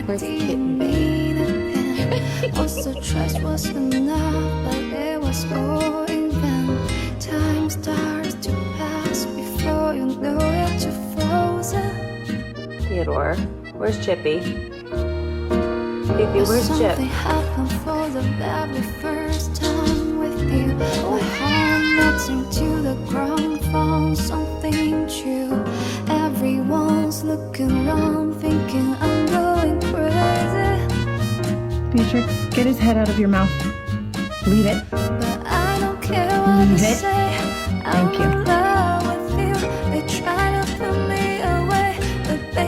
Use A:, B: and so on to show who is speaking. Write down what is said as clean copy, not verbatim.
A: Where's the kitten, babe?
B: Also, trust was enough, but it was all in vain. Time starts to pass before you know it, you're frozen.
A: Theodore, where's Chippy? Fifi, where's Chip?
B: Something happened for the very first time with you. My heart melting to the ground, found something true. Everyone's looking around, thinking I'm going crazy.
C: Beatrix, get his head out of your mouth. Leave it.
B: But I don't care what
C: Leave
B: they
C: it.
B: say.
C: Thank you.
B: I'm alive.